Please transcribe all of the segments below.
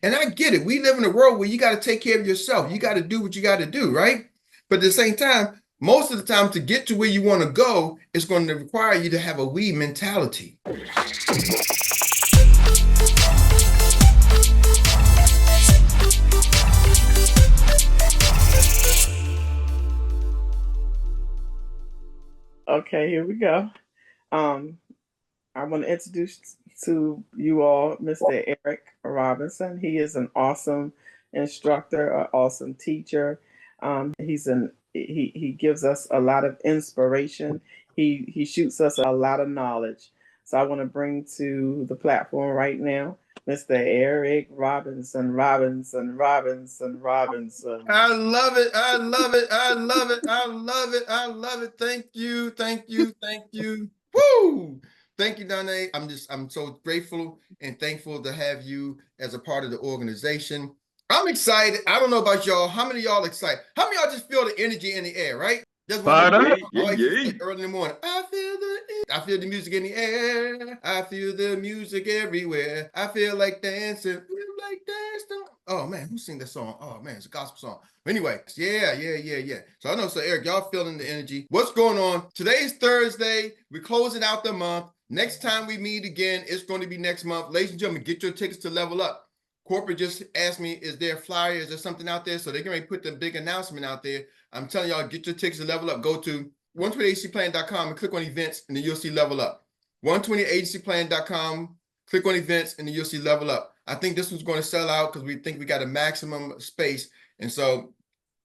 And I get it. We live in a world where you got to take care of yourself. You got to do what you got to do, right? But at the same time, most of the time to get to where you want to go, it's going to require you to have a we mentality. Okay, here we go. Um, I want to introduce to you all Mr. Erik Robinson. He is an awesome instructor, an awesome teacher. He gives us a lot of inspiration. He shoots us a lot of knowledge. So I want to bring to the platform right now Mr. Erik Robinson, Robinson, Robinson, Robinson. I love it. I love it. I love it. I love it. I love it. Thank you. Thank you. Thank you. Woo! Thank you, Donna. I'm so grateful and thankful to have you as a part of the organization. I'm excited. I don't know about y'all. How many of y'all excited? How many of y'all just feel the energy in the air, right? That's one of the early in the morning. I feel the music in the air. I feel the music everywhere. I feel like dancing. Feel like dancing. Oh man, who sing that song? Oh man, it's a gospel song. Anyway, yeah. So I know, so Erik, y'all feeling the energy. What's going on? Today's Thursday. We're closing out the month. Next time we meet again, it's going to be next month. Ladies and gentlemen, get your tickets to Level Up. Corporate just asked me, is there a flyer? Is there something out there? So they're going to put the big announcement out there. I'm telling y'all, get your tickets to Level Up. Go to 128agencyplan.com and click on events, and then you'll see Level Up. 128agencyplan.com, click on events, and then you'll see Level Up. I think this one's going to sell out because we think we got a maximum space, and so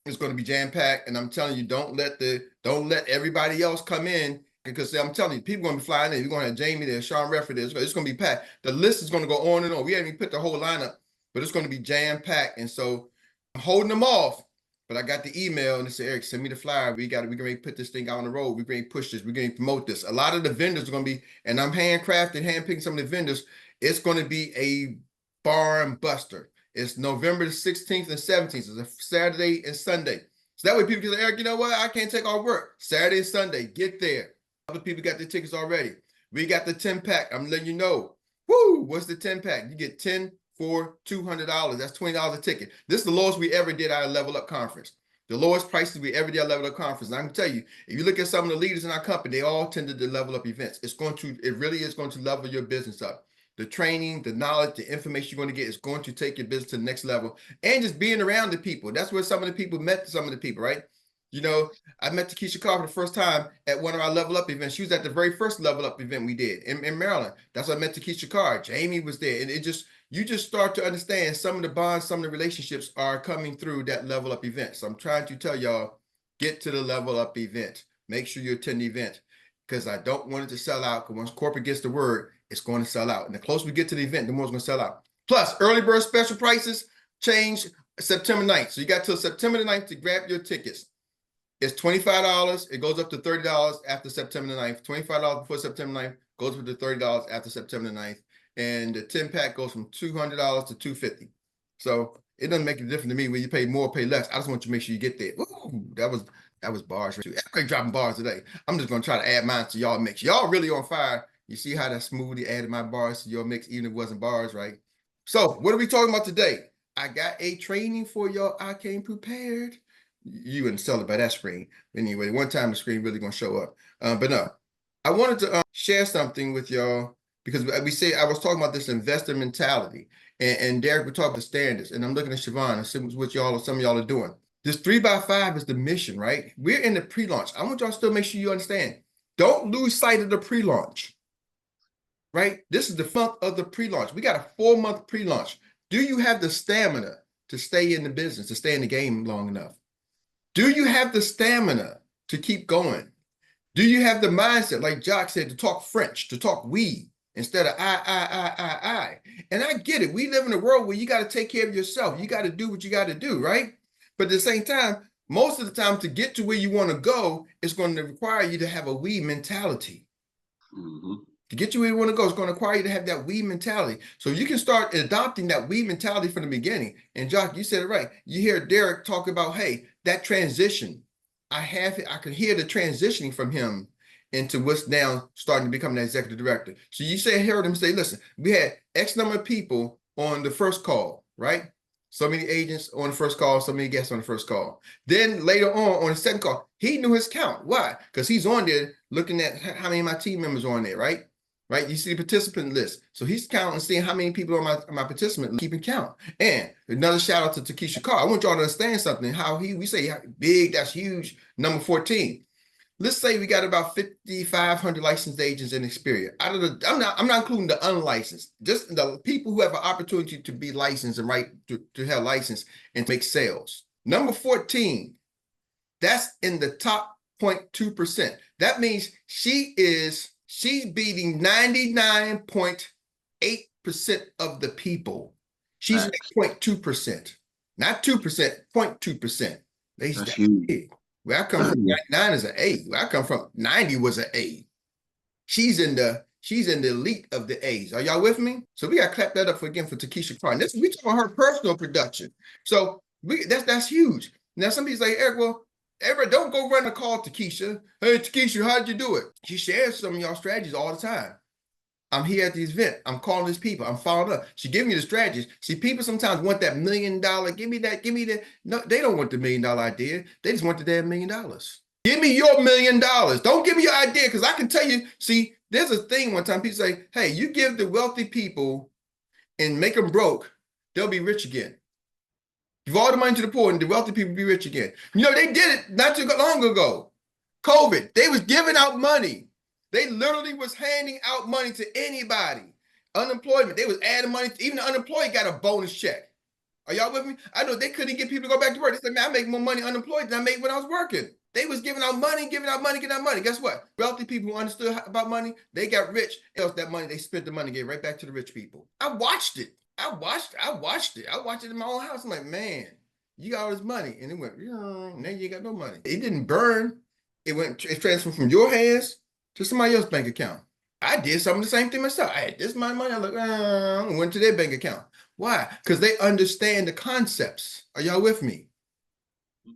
it's going to be jam-packed. And I'm telling you, don't let everybody else come in, because I'm telling you, people are going to be flying in. You're going to have Jamie there, Sean Redford there. It's going to be packed. The list is going to go on and on. We haven't even put the whole lineup, but it's going to be jam-packed. And so I'm holding them off. But I got the email and it said, Erik, send me the flyer. We're going to put this thing out on the road. We're going to push this. We're going to promote this. A lot of the vendors are going to be, and I'm handpicking some of the vendors. It's going to be a barn buster. It's November the 16th and 17th. It's a Saturday and Sunday. So that way people can say, Erik, you know what? I can't take off work. Saturday and Sunday, get there. Other people got their tickets already. We got the 10-pack. I'm letting you know. Woo! What's the 10-pack? You get 10 for $200. That's $20 a ticket. This is the lowest we ever did at a Level Up conference. The lowest prices we ever did at a Level Up conference. And I can tell you, if you look at some of the leaders in our company, they all tended to Level Up events. It really is going to level your business up. The training, the knowledge, the information you're going to get is going to take your business to the next level. And just being around the people. That's where some of the people met some of the people, right? You know, I met Takesha Carr for the first time at one of our Level Up events. She was at the very first Level Up event we did in Maryland. That's why I met Takesha Carr. Jamie was there. And you just start to understand some of the bonds, some of the relationships are coming through that Level Up event. So I'm trying to tell y'all, get to the Level Up event. Make sure you attend the event, because I don't want it to sell out, because once corporate gets the word, it's going to sell out. And the closer we get to the event, the more it's going to sell out. Plus, early bird special prices change September 9th. So you got till September the 9th to grab your tickets. It's $25. It goes up to $30 after September the 9th. $25 before September 9th, goes up to $30 after September the 9th. And the 10-pack goes from $200 to $250. So it doesn't make a difference to me whether you pay more or pay less. I just want you to make sure you get there. Ooh, that was bars right too. I'm dropping bars today. I'm just going to try to add mine to y'all mix. Y'all really on fire. You see how that smoothie added my bars to your mix, even if it wasn't bars, right? So what are we talking about today? I got a training for y'all. I came prepared. You wouldn't sell it by that screen. Anyway, one time the screen really going to show up. But no, I wanted to share something with y'all, because I was talking about this investor mentality, and Derek would talk about the standards, and I'm looking at Siobhan and see what some of y'all are doing. This 3x5 is the mission, right? We're in the pre-launch. I want y'all to still make sure you understand. Don't lose sight of the pre-launch, right? This is the month of the pre-launch. We got a 4-month pre-launch. Do you have the stamina to stay in the business, to stay in the game long enough? Do you have the stamina to keep going? Do you have the mindset, like Jock said, to talk French, to talk we, instead of I? And I get it. We live in a world where you got to take care of yourself. You got to do what you got to do, right? But at the same time, most of the time, to get to where you want to go, it's going to require you to have a we mentality. Mm-hmm. To get you where you want to go, it's going to require you to have that we mentality. So you can start adopting that we mentality from the beginning. And Jock, you said it right. You hear Derek talk about, hey, that transition. I can hear the transitioning from him into what's now starting to become the executive director. So you heard him say, listen, we had X number of people on the first call. right? So many agents on the first call, so many guests on the first call. Then later on the second call, he knew his count. Why? Because he's on there looking at how many of my team members are on there, right? Right? You see the participant list. So he's counting, seeing how many people are on my participant list, keeping count. And another shout out to Takesha Carr. I want y'all to understand something. We say big, that's huge, number 14. Let's say we got about 5,500 licensed agents in Xperia. I'm not including the unlicensed, just the people who have an opportunity to be licensed and to have license and make sales. Number 14, that's in the top 0.2%. That means she's beating 99.8% of the people. She's at 0.2%, not 2%, 0.2%. That's huge. Where I come from, 99 is an A. Where I come from, 90 was an A. She's in the elite of the A's. Are y'all with me? So we got to clap that up for Takesha Carr. We talk about her personal production. So that's huge. Now somebody's like, Erik, well, Erik, don't go run a call to Takesha. Hey, Takesha, how'd you do it? She shares some of y'all strategies all the time. I'm here at the event. I'm calling these people. I'm following up. She gave me the strategies. See, people sometimes want that $1 million. Give me that. No, they don't want the $1 million idea. They just want the damn $1 million. Give me your $1 million. Don't give me your idea, because I can tell you, see, there's a thing one time people say, hey, you give the wealthy people and make them broke, they'll be rich again. Give all the money to the poor and the wealthy people be rich again. You know, they did it not too long ago. COVID, they was giving out money. They literally was handing out money to anybody. Unemployment, they was adding money. Even the unemployed got a bonus check. Are y'all with me? I know they couldn't get people to go back to work. They said, man, I make more money unemployed than I made when I was working. They was giving out money. Guess what? Wealthy people who understood about money, they got rich. Else that money, they spent the money, gave right back to the rich people. I watched it. I watched it in my own house. I'm like, man, you got all this money. And it went, now you ain't got no money. It didn't burn. It transferred from your hands to somebody else's bank account. I did some of the same thing myself. I had this money. I looked, went to their bank account. Why? Because they understand the concepts. Are y'all with me?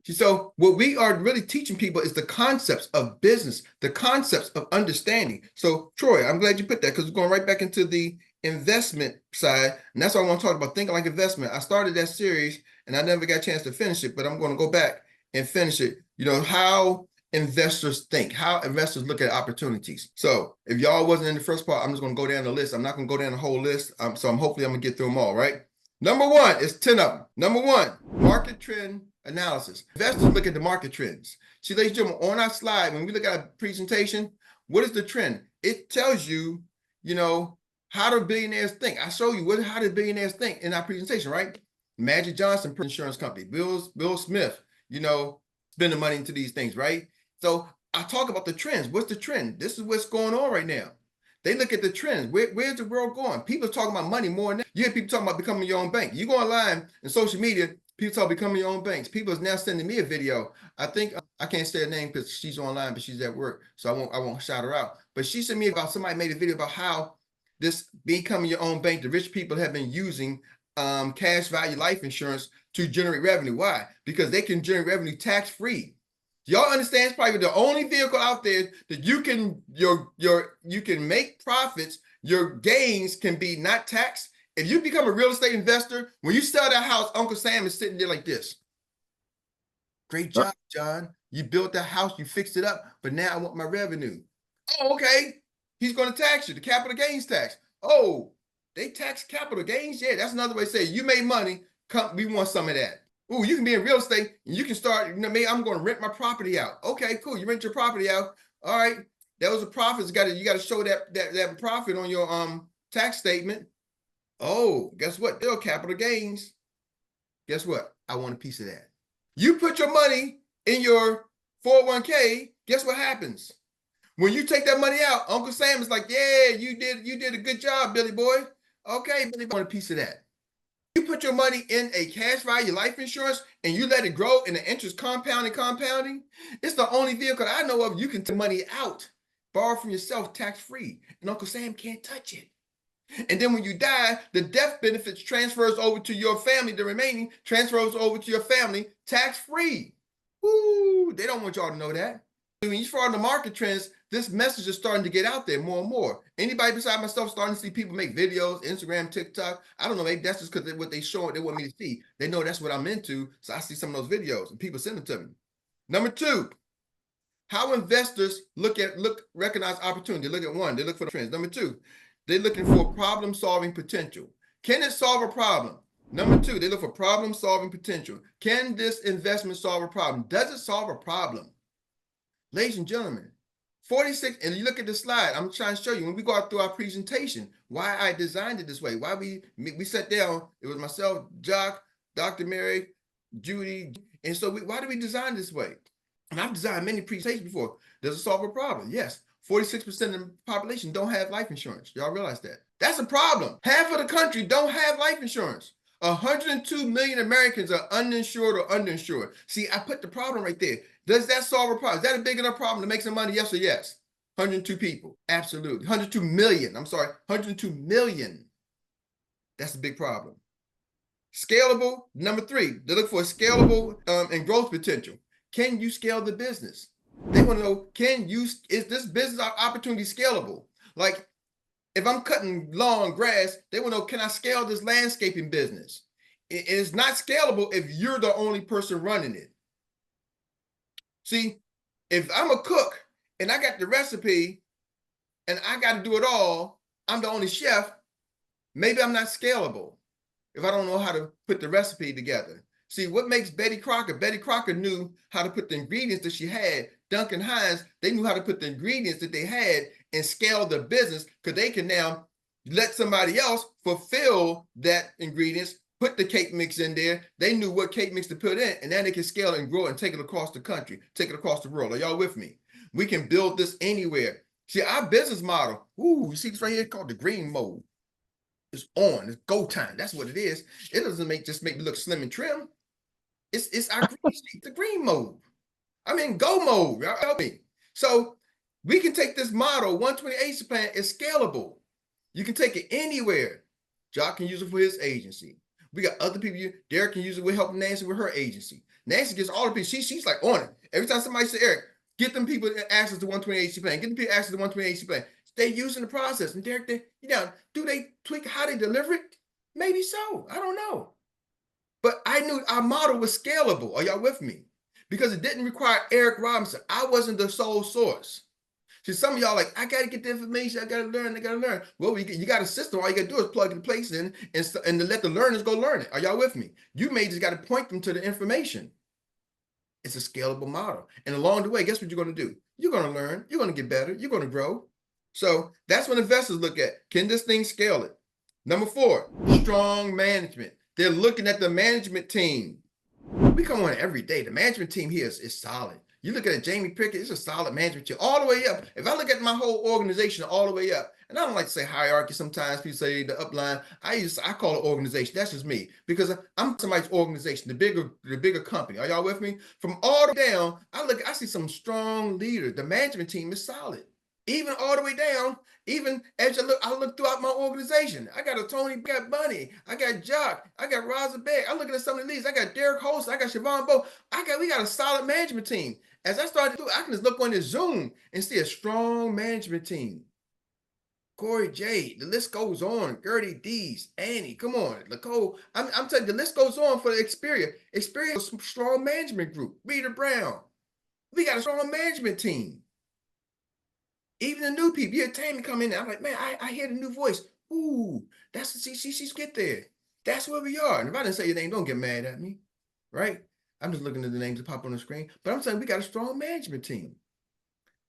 So what we are really teaching people is the concepts of business, the concepts of understanding. So Troy, I'm glad you put that, because we're going right back into the investment side. And that's what I want to talk about, thinking like investment. I started that series and I never got a chance to finish it, but I'm going to go back and finish it. You know, how investors think, how investors look at opportunities. So if y'all wasn't in the first part, I'm just going to go down the list. I'm not going to go down the whole list. So hopefully I'm going to get through them all, right? Number one, it's 10 of them. Number one, market trend analysis. Investors look at the market trends. See, ladies and gentlemen, on our slide, when we look at a presentation, what is the trend? It tells you, you know, how do billionaires think? I show you how do billionaires think in our presentation, right? Magic Johnson insurance company, Bill Smith, you know, spending money into these things, right? So I talk about the trends. What's the trend? This is what's going on right now. They look at the trends. Where's the world going? People are talking about money more than that. You hear people talking about becoming your own bank. You go online and social media, people talk about becoming your own banks. People is now sending me a video. I think I can't say her name because she's online, but she's at work, so I won't shout her out. But she sent me about somebody made a video about how this becoming your own bank. The rich people have been using cash value life insurance to generate revenue. Why? Because they can generate revenue tax free. Y'all understand? It's probably the only vehicle out there that you can make profits. Your gains can be not taxed. If you become a real estate investor, when you sell that house, Uncle Sam is sitting there like this. Great job, John. You built that house, you fixed it up, but now I want my revenue. Oh, okay. He's going to tax you, the capital gains tax. Oh, they tax capital gains? Yeah, that's another way to say you made money. Come, we want some of that. Ooh, you can be in real estate and you can start, you know, maybe I'm going to rent my property out. Okay, cool. You rent your property out. All right. That was a profit. You got to show that profit on your tax statement. Oh, guess what? They're capital gains. Guess what? I want a piece of that. You put your money in your 401k, guess what happens? When you take that money out, Uncle Sam is like, yeah, you did a good job, Billy boy. Okay, Billy boy, I want a piece of that. You put your money in a cash value life insurance and you let it grow and the interest compounding, it's the only vehicle I know of you can take money out, borrow from yourself tax-free, and Uncle Sam can't touch it. And then when you die, the death benefits transfers over to your family, the remaining transfers over to your family tax-free. Woo, they don't want y'all to know that. When you follow the market trends, this message is starting to get out there more and more. Anybody beside myself starting to see people make videos, Instagram, TikTok. I don't know, maybe that's just because what they show, they want me to see. They know that's what I'm into. So I see some of those videos and people send them to me. Number two, how investors recognize opportunity. Look at one, they look for the trends. Number two, they're looking for problem solving potential. Can it solve a problem? Number two, they look for problem solving potential. Can this investment solve a problem? Does it solve a problem? Ladies and gentlemen, 46, and you look at the slide, I'm trying to show you when we go out through our presentation, why I designed it this way, why we sat down, it was myself, Dr. Meri, Judy, and so why do we design this way? And I've designed many presentations before. Does it solve a problem? Yes. 46% of the population don't have life insurance. Y'all realize that? That's a problem. Half of the country don't have life insurance. 102 million Americans are uninsured or underinsured. See, I put the problem right there. Does that solve a problem? Is that a big enough problem to make some money? Yes or yes? 102 people. Absolutely. 102 million. I'm sorry. 102 million. That's a big problem. Scalable. Number three, they look for scalable and growth potential. Can you scale the business? They want to know, is this business opportunity scalable? Like, if I'm cutting lawn grass, they want to know, can I scale this landscaping business? It's not scalable if you're the only person running it. See, if I'm a cook and I got the recipe and I got to do it all, I'm the only chef, maybe I'm not scalable if I don't know how to put the recipe together. See, what makes Betty Crocker knew how to put the ingredients that she had. Duncan Hines, they knew how to put the ingredients that they had and scale the business because they can now let somebody else fulfill that ingredients, put the cake mix in there. They knew what cake mix to put in, and then they can scale it and grow and take it across the country, take it across the world. Are y'all with me? We can build this anywhere. See, our business model, you see this right here called the green mode. It's on, it's go time. That's what it is. It doesn't just make me look slim and trim. It's our the green mode. I'm in go mode. Y'all help me. So we can take this model, 128 plan is scalable. You can take it anywhere. Jock can use it for his agency. We got other people. Derek can use it with helping Nancy with her agency. Nancy gets all the people. She's like on it. Every time somebody says, Erik, get them people access to 128 plan. Get them people access to 128 plan. They using the process. And Derek, do they tweak how they deliver it? Maybe so. I don't know. But I knew our model was scalable. Are y'all with me? Because it didn't require Erik Robinson. I wasn't the sole source. See, some of y'all like, I got to get the information. I got to learn. Well, you got a system. All you got to do is plug the place in and to let the learners go learn it. Are y'all with me? You may just got to point them to the information. It's a scalable model. And along the way, guess what you're going to do? You're going to learn. You're going to get better. You're going to grow. So that's what investors look at. Can this thing scale it? Number four, strong management. They're looking at the management team. We come on every day. The management team here is solid. You look at Jamie Pickett, it's a solid management team all the way up. If I look at my whole organization all the way up, and I don't like to say hierarchy. Sometimes people say the upline. I call it organization. That's just me because I'm somebody's organization, the bigger company. Are y'all with me? From all the way down, I see some strong leaders. The management team is solid. Even all the way down, even as I look throughout my organization. I got a Tony, I got Bunny, I got Jock, I got Rosa Beck. I'm looking at some of the leads. I got Derek Holst, I got Siobhan Bo. We got a solid management team. As I started to do, I can just look on this Zoom and see a strong management team. Corey J, the list goes on. Gertie Dees, Annie, come on, Nicole. I'm telling you, the list goes on for the Experience. Experience, strong management group. Rita Brown. We got a strong management team. Even the new people, you hear Tammy come in there. I'm like, man, I hear the new voice. Ooh, she's get there. That's where we are. And if I didn't say your name, don't get mad at me, right? I'm just looking at the names that pop on the screen. But I'm saying we got a strong management team.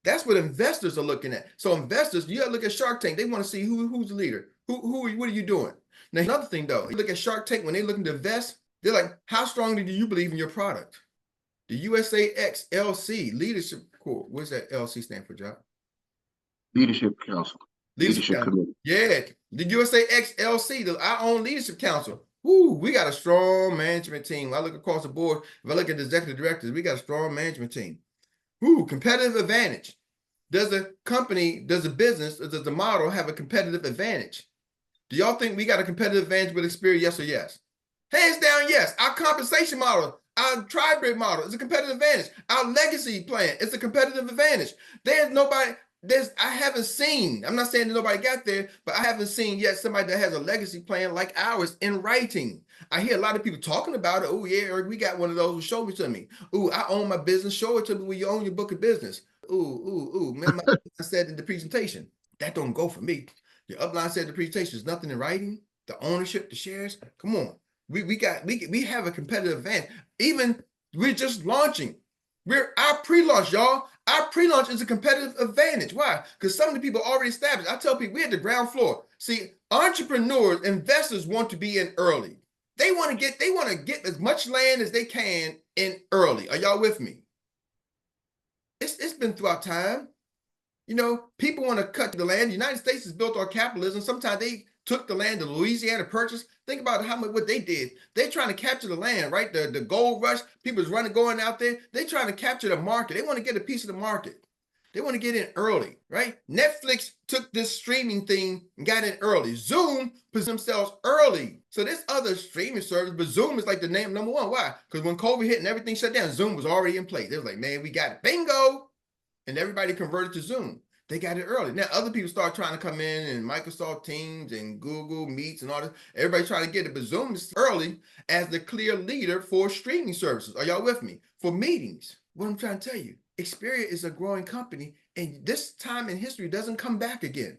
That's what investors are looking at. So investors, you got to look at Shark Tank. They want to see who's the leader. What are you doing? Now, another thing though, you look at Shark Tank, when they're looking to invest, they're like, how strongly do you believe in your product? The USAX LC Leadership Corps. What's that LC stand for, John? Leadership Council. Leadership Committee. Yeah, the USAX LC, our own Leadership Council. We got a strong management team. I look across the board. If I look at the executive directors, we got a strong management team. Competitive advantage. Does the business, does the model have a competitive advantage? Do y'all think we got a competitive advantage with Experience, yes or yes? Hands down, yes. Our compensation model, our tri-bid model is a competitive advantage. Our legacy plan is a competitive advantage. There's nobody, I haven't seen, I'm not saying that nobody got there, but I haven't seen yet somebody that has a legacy plan like ours in writing. I hear a lot of people talking about it. Oh yeah, Erik, we got one of those. Show it to me. Ooh, I own my business. Show it to me when you own your book of business. Ooh. Remember I said in the presentation, that don't go for me. Your upline said the presentation is nothing in writing. The ownership, the shares. Come on. We have a competitive advantage. Even we're just launching. We're our pre-launch, y'all. Our pre-launch is a competitive advantage. Why? Because some of the people are already established. I tell people we're at the ground floor. See, entrepreneurs, investors want to be in early. They want to get as much land as they can in early. Are y'all with me? It's been throughout time. You know, people want to cut the land. The United States is built on capitalism. Sometimes they took the land to Louisiana purchase. Think about what they did. They're trying to capture the land, right? The gold rush, people's going out there. They're trying to capture the market. They want to get a piece of the market. They want to get in early, right? Netflix took this streaming thing and got in early. Zoom puts themselves early. So there's other streaming service, but Zoom is like the number one. Why? Because when COVID hit and everything shut down, Zoom was already in place. They was like, man, we got it. Bingo. And everybody converted to Zoom. They got it early. Now other people start trying to come in, and Microsoft Teams and Google Meets and all this. Everybody trying to get it, but Zoom is early as the clear leader for streaming services. Are y'all with me? For meetings. What I'm trying to tell you, Xperia is a growing company, and this time in history doesn't come back again.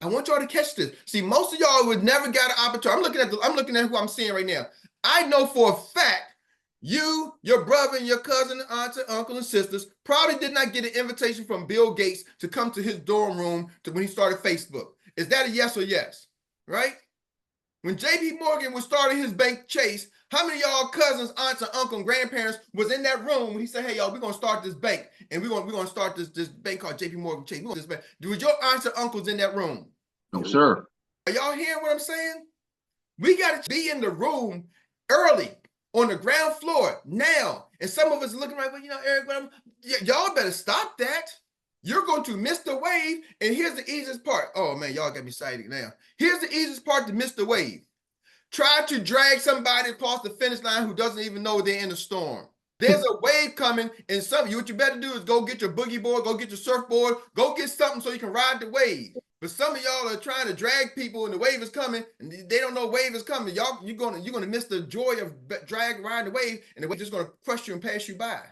I want y'all to catch this. See, most of y'all would never got an opportunity. I'm looking at who I'm seeing right now. I know for a fact you, your brother, and your cousin, and aunts, and uncles, and sisters probably did not get an invitation from Bill Gates to come to his dorm room when he started Facebook. Is that a yes or yes? Right? When JP Morgan was starting his bank Chase, how many of y'all cousins, aunts, and uncles, and grandparents was in that room when he said, hey, y'all, we're going to start this bank, and we're going to start this bank called JP Morgan Chase. This bank. Was your aunts and uncles in that room? No, sir. Are y'all hearing what I'm saying? We got to be in the room early. On the ground floor now. And some of us are looking like, well, you know, Erik, y'all better stop that. You're going to miss the wave. And here's the easiest part. Oh man, y'all got me excited now. Here's the easiest part to miss the wave. Try to drag somebody across the finish line who doesn't even know they're in a storm. There's a wave coming, and what you better do is go get your boogie board, go get your surfboard, go get something so you can ride the wave. But some of y'all are trying to drag people, and the wave is coming, and they don't know wave is coming. You're gonna miss the joy of riding the wave, and the wave just gonna crush you and pass you by.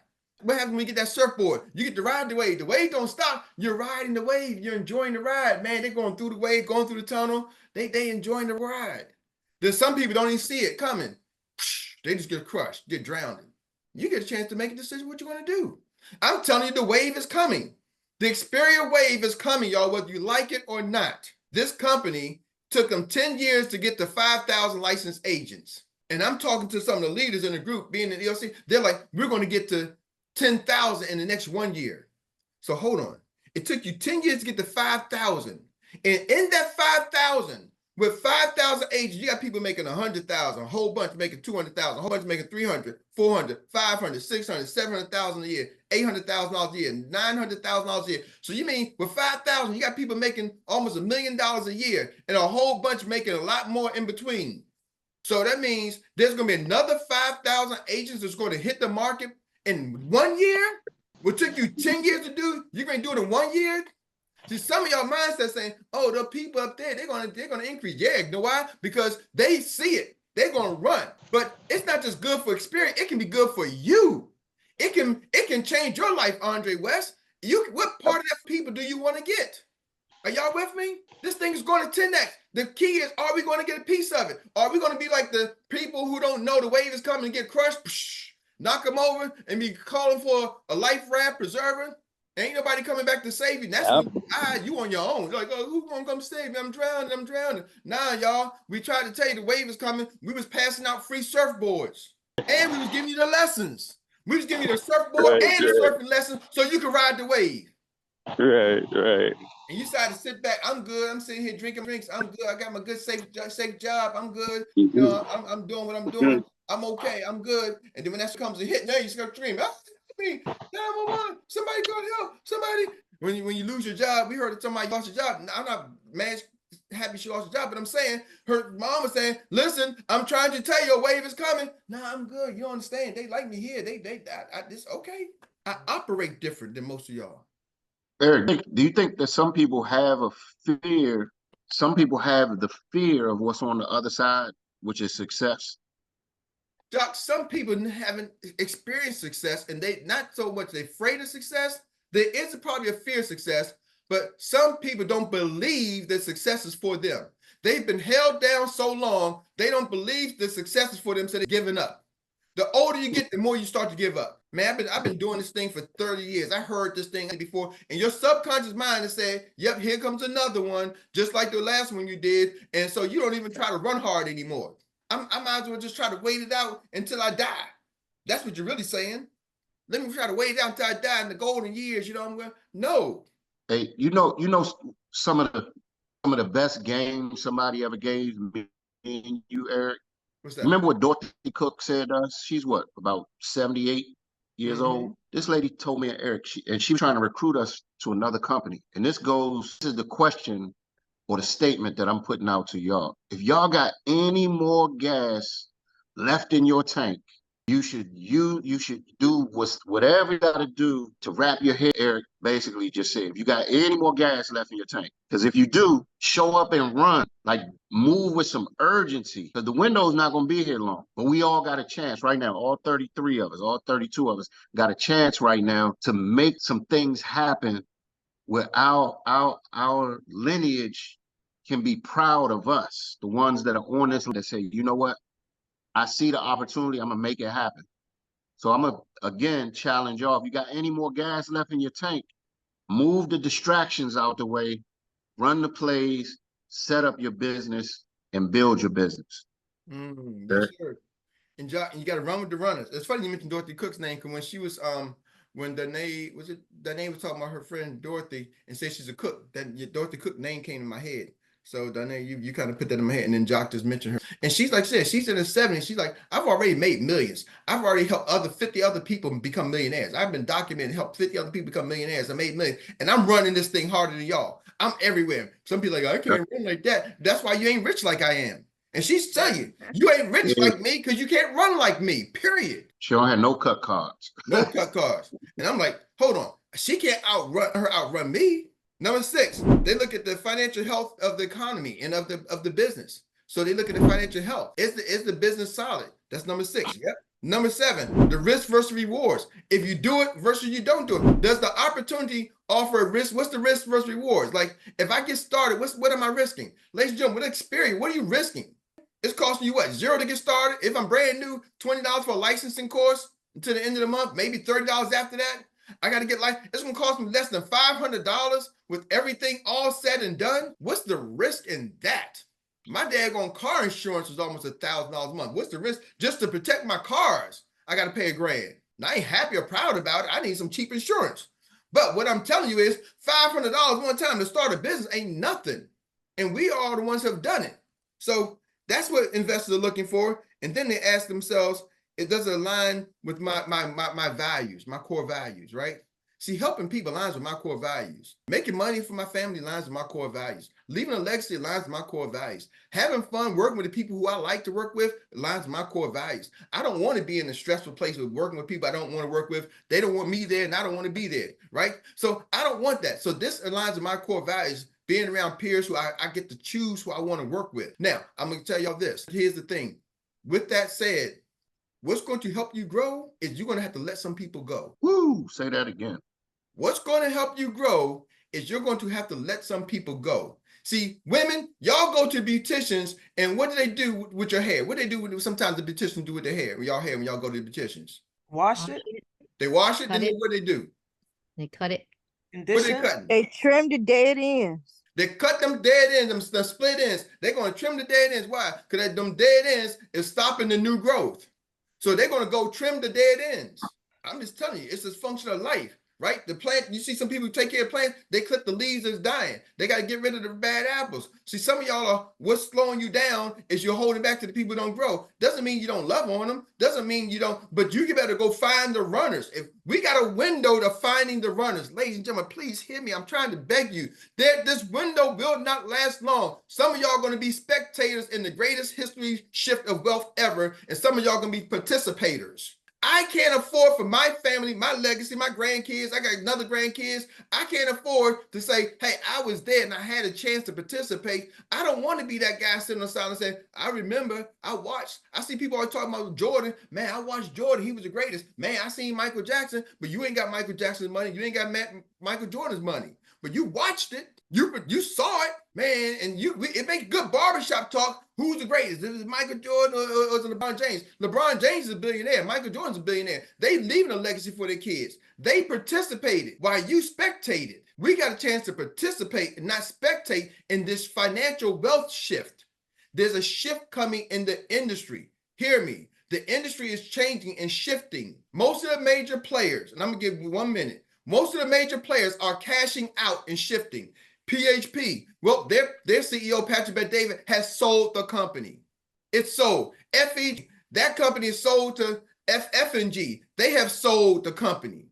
What happens when you get that surfboard? You get to ride the wave. The wave don't stop. You're riding the wave. You're enjoying the ride, man. They're going through the wave, going through the tunnel. They enjoying the ride. There's some people don't even see it coming. They just get crushed, get drowned. You get a chance to make a decision what you're going to do. I'm telling you, the wave is coming. The Xperia wave is coming, y'all, whether you like it or not. This company took them 10 years to get to 5,000 licensed agents. And I'm talking to some of the leaders in the group, being in the ELC, they're like, we're going to get to 10,000 in the next 1 year. So hold on. It took you 10 years to get to 5,000. And in that 5,000, with 5,000 agents, you got people making 100,000, a whole bunch making 200,000, a whole bunch making 300, 400, 500, 600, 700,000 a year, $800,000 a year, $900,000 a year. So you mean with 5,000, you got people making almost $1 million a year, and a whole bunch making a lot more in between. So that means there's going to be another 5,000 agents that's going to hit the market in 1 year. What took you 10 years to do, you're going to do it in 1 year. See, some of y'all mindset saying, oh, the people up there, they're gonna increase. Yeah, you know why? Because they see it. They're gonna run. But it's not just good for experience, it can be good for you. It can change your life, Andre West. What part of that people do you want to get? Are y'all with me? This thing is going to 10x. The key is, are we going to get a piece of it? Are we going to be like the people who don't know the wave is coming and get crushed, knock them over, and be calling for a life raft preserver? Ain't nobody coming back to save you. That's when you on your own. You're like, oh, who's gonna come save me? I'm drowning. Nah, y'all. We tried to tell you the wave is coming. We was passing out free surfboards. And we was giving you the lessons. We was giving you the surfboard and the surfing lessons so you can ride the wave. Right. And you decided to sit back. I'm good. I'm sitting here drinking drinks. I'm good. I got my good safe job. I'm good. You know, I'm doing what I'm doing. I'm okay. I'm good. And then when that comes to hit, now you start dreaming. Somebody go help. Somebody. When you lose your job, we heard that somebody lost your job. I'm not mad, happy she lost her job, but I'm saying her mom was saying, listen, I'm trying to tell you a wave is coming. Nah, I'm good. You don't understand. They like me here. It's okay. I operate different than most of y'all. Erik, do you think that some people have a fear? Some people have the fear of what's on the other side, which is success. Doc, some people haven't experienced success and they not so much they're afraid of success. There is probably a fear of success, but some people don't believe that success is for them. They've been held down so long, they don't believe that success is for them, so they're giving up. The older you get, the more you start to give up. Man, I've been doing this thing for 30 years. I heard this thing before, and your subconscious mind is saying, yep, here comes another one, just like the last one you did. And so you don't even try to run hard anymore. I might as well just try to wait it out until I die. That's what you're really saying. Let me try to wait it out until I die in the golden years. You know what I'm going? No. Hey, some of the best games somebody ever gave me and you, Erik. What's that? Remember what Dorothy Cook said to us? She's what, about 78 years old? This lady told me, Erik, she was trying to recruit us to another company. And this is the question or the statement that I'm putting out to y'all. If y'all got any more gas left in your tank, you should do whatever you got to do to wrap your head. Erik basically just said, if you got any more gas left in your tank, because if you do, show up and run, like move with some urgency, because the window's not going to be here long. But we all got a chance right now. All 33 of us, all 32 of us got a chance right now to make some things happen where our lineage can be proud of us, the ones that are on this that say, you know what? I see the opportunity. I'm going to make it happen. So I'm going to, again, challenge y'all. If you got any more gas left in your tank, move the distractions out the way, run the plays, set up your business, and build your business. Yes, sir. And you got to run with the runners. It's funny you mentioned Dorothy Cook's name, because when she was, when Danae was talking about her friend Dorothy and said she's a cook, that Dorothy Cook name came in my head. So Danae, you kind of put that in my head, and then Jock just mentioned her. And she's like said, she's in her 70s. She's like, I've already made millions. I've already helped 50 other people become millionaires. I've been documenting, helped 50 other people become millionaires. I made millions. And I'm running this thing harder than y'all. I'm everywhere. Some people are like, I can't run like that. That's why you ain't rich like I am. And she's telling you, you ain't rich like me because you can't run like me, period. She don't have no cut cards. No cut cards. And I'm like, hold on. She can't outrun me. Number 6, they look at the financial health of the economy and of the business. So they look at the financial health. Is the business solid? That's number 6. Yep. Number 7, the risk versus rewards. If you do it versus you don't do it. Does the opportunity offer a risk? What's the risk versus rewards? Like, if I get started, what am I risking? Ladies and gentlemen, with experience, what are you risking? It's costing you what? $0 to get started. If I'm brand new, $20 for a licensing course until the end of the month, maybe $30 after that. I got to get it's going to cost me less than $500 with everything all said and done. What's the risk in that? My daggone car insurance was almost $1,000 a month. What's the risk? Just to protect my cars, I got to pay $1,000. Now, I ain't happy or proud about it. I need some cheap insurance. But what I'm telling you is $500 one time to start a business ain't nothing. And we are all the ones who have done it. So that's what investors are looking for. And then they ask themselves, it doesn't align with my values, my core values, right? See, helping people aligns with my core values. Making money for my family aligns with my core values. Leaving a legacy aligns with my core values. Having fun working with the people who I like to work with aligns with my core values. I don't want to be in a stressful place with working with people I don't want to work with. They don't want me there, and I don't want to be there, right? So I don't want that. So this aligns with my core values, being around peers who I get to choose who I want to work with. Now, I'm going to tell y'all this. Here's the thing. With that said, what's going to help you grow is you're going to have to let some people go. Woo, say that again. What's going to help you grow is you're going to have to let some people go. See, women, y'all go to beauticians, and what do they do with your hair? What do they do with sometimes the beauticians do with their hair, with y'all hair when y'all go to the beauticians? Wash it. They wash it, then what do they do? They cut it. What are they cutting? They trim the dead ends. They cut them dead ends, them split ends. They're going to trim the dead ends. Why? Because them dead ends is stopping the new growth. So they're going to go trim the dead ends. I'm just telling you, it's this function of life, right? The plant, you see some people who take care of plants, they clip the leaves that's dying. They got to get rid of the bad apples. See, some of y'all are, what's slowing you down is you're holding back to the people who don't grow. Doesn't mean you don't love on them. Doesn't mean you don't, but you better go find the runners. If we got a window to finding the runners, ladies and gentlemen, please hear me. I'm trying to beg you. This window will not last long. Some of y'all are going to be spectators in the greatest history shift of wealth ever, and some of y'all are going to be participators. I I can't afford for my family, my legacy, my grandkids, I got another grandkids. I can't afford to say, hey, I was there and I had a chance to participate. I don't want to be that guy sitting on the side and saying, I remember, I watched. I see people always talking about Jordan. Man, I watched Jordan. He was the greatest. Man, I seen Michael Jackson, but you ain't got Michael Jackson's money. You ain't got Michael Jordan's money. But you watched it. You saw it, man, and it makes good barbershop talk. Who's the greatest? Is it Michael Jordan or is it LeBron James? LeBron James is a billionaire. Michael Jordan's a billionaire. They leaving a legacy for their kids. They participated while you spectated. We got a chance to participate and not spectate in this financial wealth shift. There's a shift coming in the industry. Hear me. The industry is changing and shifting. Most of the major players, and I'm going to give you 1 minute. Most of the major players are cashing out and shifting. PHP, well, their CEO, Patrick Bet-David, has sold the company. It's sold. FEG, that company is sold to FFNG. They have sold the company.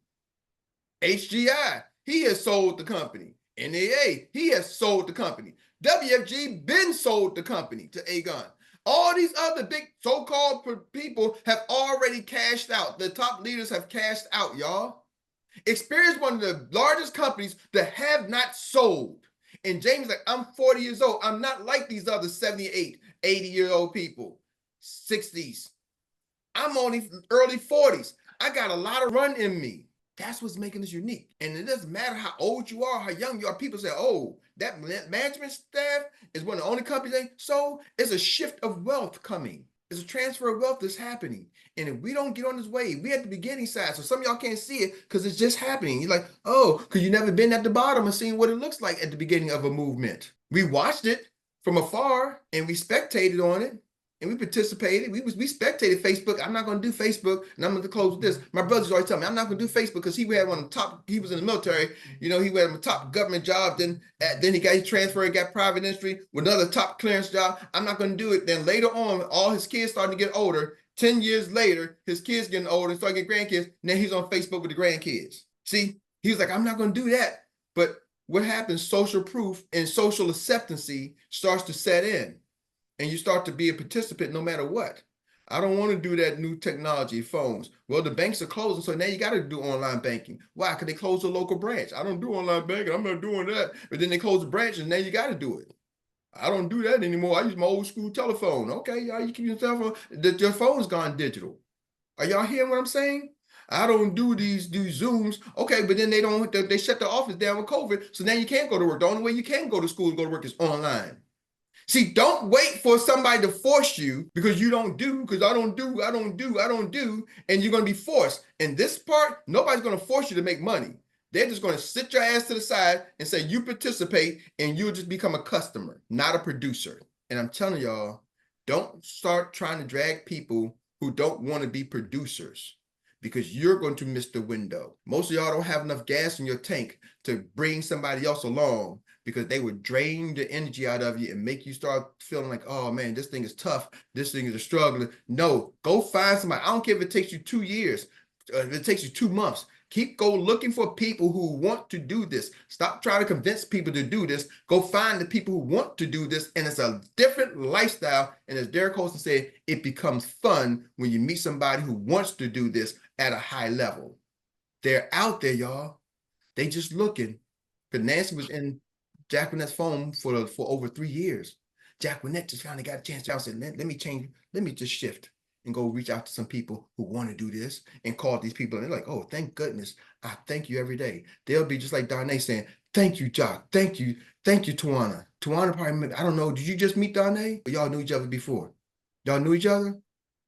HGI, he has sold the company. NAA, he has sold the company. WFG, been sold the company to Aegon. All these other big so-called people have already cashed out. The top leaders have cashed out, y'all. Experience one of the largest companies that have not sold. And James like, I'm 40 years old. I'm not like these other 78, 80-year-old people, 60s. I'm only early 40s. I got a lot of run in me. That's what's making us unique. And it doesn't matter how old you are, how young you are. People say, oh, that management staff is one of the only companies they sold. It's a shift of wealth coming. It's a transfer of wealth that's happening. And if we don't get on this wave, we at the beginning side. So some of y'all can't see it because it's just happening. You're like, oh, because you've never been at the bottom and seen what it looks like at the beginning of a movement. We watched it from afar and we spectated on it and we participated. We spectated Facebook. I'm not going to do Facebook, and I'm going to close with this. My brother's always telling me I'm not going to do Facebook because he had one of the top. He was in the military. You know, he had a top government job. Then he got transferred, got private industry with another top clearance job. I'm not going to do it. Then later on, all his kids starting to get older. 10 years later, his kids getting older and start getting grandkids. Now he's on Facebook with the grandkids. See, he was like, I'm not going to do that. But what happens? Social proof and social acceptance starts to set in. And you start to be a participant no matter what. I don't want to do that new technology, phones. Well, the banks are closing, so now you got to do online banking. Why? Because they close the local branch. I don't do online banking. I'm not doing that. But then they close the branch, and now you got to do it. I don't do that anymore. I use my old school telephone. Okay, y'all, you keep your telephone. Your phone's gone digital. Are y'all hearing what I'm saying? I don't do these Zooms. Okay, but then they shut the office down with COVID, so now you can't go to work. The only way you can go to school and go to work is online. See, don't wait for somebody to force you because you don't do, because I don't do, and you're going to be forced. And this part, nobody's going to force you to make money. They're just going to sit your ass to the side and say, you participate and you'll just become a customer, not a producer. And I'm telling y'all, don't start trying to drag people who don't want to be producers because you're going to miss the window. Most of y'all don't have enough gas in your tank to bring somebody else along because they would drain the energy out of you and make you start feeling like, oh man, this thing is tough. This thing is a struggle. No, go find somebody. I don't care if it takes you 2 years, if it takes you 2 months. Go looking for people who want to do this. Stop trying to convince people to do this. Go find the people who want to do this. And it's a different lifestyle. And as Derek Holston said, it becomes fun when you meet somebody who wants to do this at a high level. They're out there, y'all. They just looking. Because Nancy was in Jack Winnett's phone for over 3 years. Jack Winnett just finally got a chance to say, let me change, let me just shift and go reach out to some people who want to do this and call these people. And they're like, oh, thank goodness. I thank you every day. They'll be just like Donnay saying, thank you, Jock. Thank you, Tawana. Tawana probably, I don't know, did you just meet Donnay? Or y'all knew each other before? Y'all knew each other?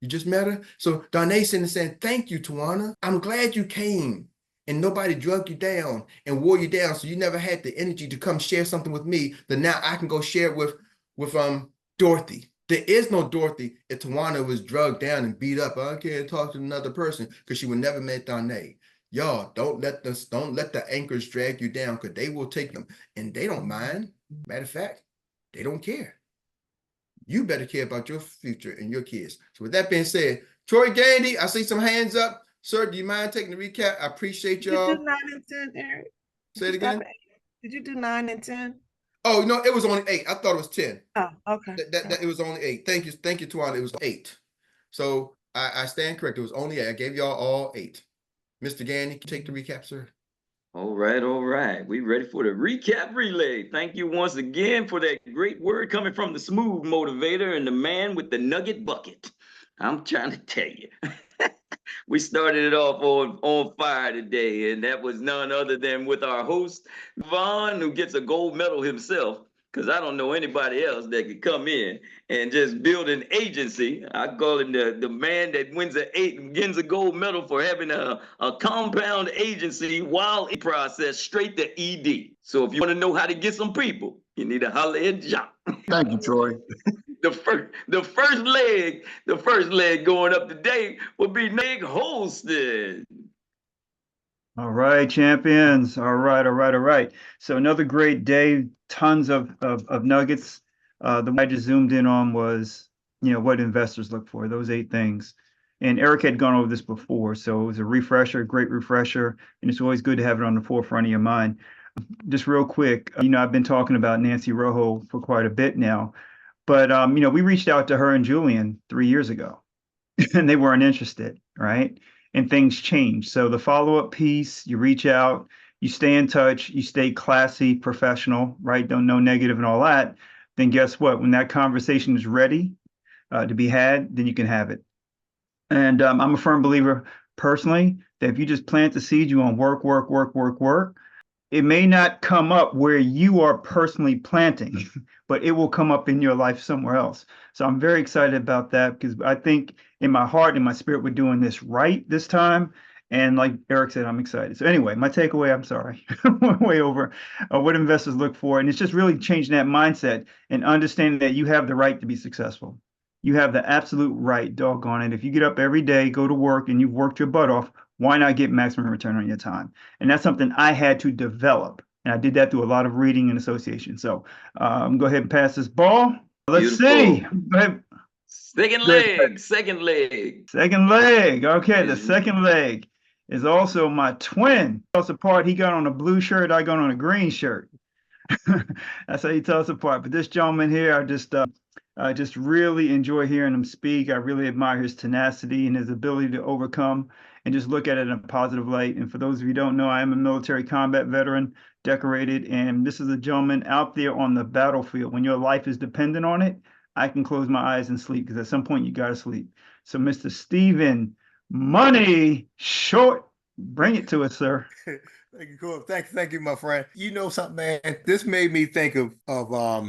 You just met her? So Donnay saying, thank you, Tawana. I'm glad you came. And nobody drug you down and wore you down, so you never had the energy to come share something with me that now I can go share it with Dorothy. There is no Dorothy if Tawana was drugged down and beat up. I can't talk to another person because she would never met Donnay. Y'all, don't let the anchors drag you down because they will take them. And they don't mind. Matter of fact, they don't care. You better care about your future and your kids. So with that being said, Troy Gandy, I see some hands up. Sir, do you mind taking the recap? I appreciate y'all. Did you do 9 and 10, Erik? Say it again. Did you do 9 and 10? Oh, no, it was only 8. I thought it was 10. Oh, okay. It was only 8. Thank you, Tawana. It was 8. So I stand corrected. It was only 8. I gave y'all all 8. Mr. Gann, you can take the recap, sir. All right. We ready for the recap relay. Thank you once again for that great word coming from the smooth motivator and the man with the nugget bucket. I'm trying to tell you. We started it off on fire today, and that was none other than with our host, Vaughn, who gets a gold medal himself, because I don't know anybody else that could come in and just build an agency. I call him the man that wins a gold medal for having a compound agency while in process straight to ED. So if you want to know how to get some people, you need to holler at John. Thank you, Troy. The first leg going up today would be Nick Holston. All right, champions. All right. So another great day, tons of nuggets. The one I just zoomed in on was, what investors look for, those 8 things. And Erik had gone over this before, so it was a refresher, great refresher, and it's always good to have it on the forefront of your mind. Just real quick, I've been talking about Nancy Rojo for quite a bit now, but we reached out to her and Julian 3 years ago, and they weren't interested, right? And things change. So the follow-up piece, you reach out, you stay in touch, you stay classy, professional, right? Don't know negative and all that. Then guess what? When that conversation is ready to be had, then you can have it. And I'm a firm believer personally that if you just plant the seed, you want work. It may not come up where you are personally planting, but it will come up in your life somewhere else. So I'm very excited about that because I think in my heart and my spirit, we're doing this right this time. And like Erik said, I'm excited. So anyway, my takeaway, I'm sorry, way over what investors look for. And it's just really changing that mindset and understanding that you have the right to be successful. You have the absolute right, doggone it. If you get up every day, go to work, and you've worked your butt off, why not get maximum return on your time? And that's something I had to develop. And I did that through a lot of reading and association. So go ahead and pass this ball. Let's see. Go ahead. Second leg. Okay, the second leg is also my twin. Tell us apart. He got on a blue shirt. I got on a green shirt. That's how you tell us apart. But this gentleman here, I just really enjoy hearing him speak. I really admire his tenacity and his ability to overcome and just look at it in a positive light. And for those of you who don't know, I am a military combat veteran, decorated, and this is a gentleman out there on the battlefield. When your life is dependent on it, I can close my eyes and sleep because at some point you got to sleep. So Mr. Stephen Money Short, bring it to us, sir. Thank you, cool. Thank you, my friend. You know something, man? This made me think of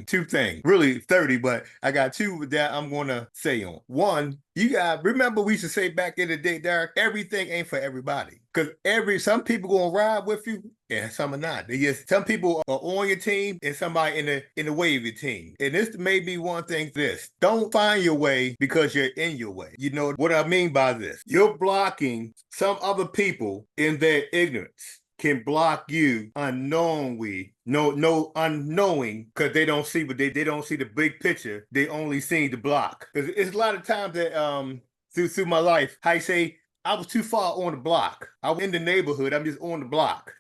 2 things. Really 30, but I got 2 that I'm gonna say on. One, you got remember we used to say back in the day, Derek, everything ain't for everybody. Because some people gonna ride with you and some are not. Some people are on your team and somebody in the way of your team. And this made me one thing this. Don't find your way because you're in your way. You know what I mean by this? You're blocking some other people in their ignorance. Can block you unknowingly, unknowing, because they don't see, but they don't see the big picture. They only see the block. Because it's a lot of times that through my life, I say I was too far on the block. I was in the neighborhood. I'm just on the block.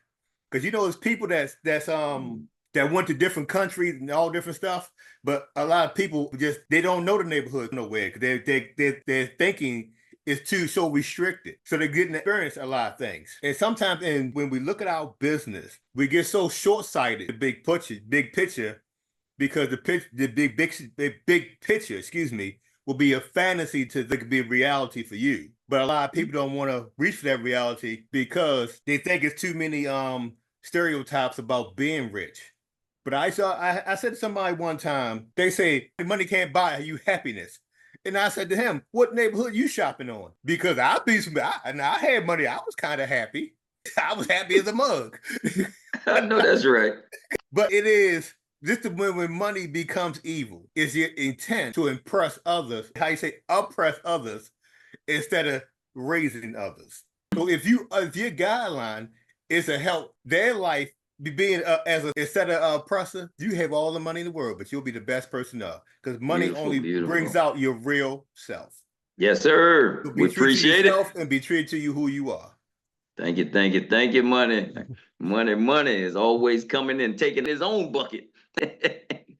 Because there's people that went to different countries and all different stuff, but a lot of people they don't know the neighborhood nowhere because they're thinking is so restricted. So they're getting to experience a lot of things. And sometimes when we look at our business, we get so short-sighted, the big picture, because the big picture, will be a fantasy that could be a reality for you. But a lot of people don't want to reach for that reality because they think it's too many stereotypes about being rich. But I said to somebody one time, they say money can't buy you happiness. And I said to him, what neighborhood you shopping on? Because I had money. I was kind of happy. I was happy as a mug. I know that's right. But it is just when money becomes evil. Is your intent to impress others? Oppress others instead of raising others. So if your guideline is to help their life being instead of oppressor, you have all the money in the world, but you'll be the best person up because money brings out your real self. Yes, sir. So We appreciate it. And be true to you who you are. Thank you, money. Money is always coming in, taking his own bucket.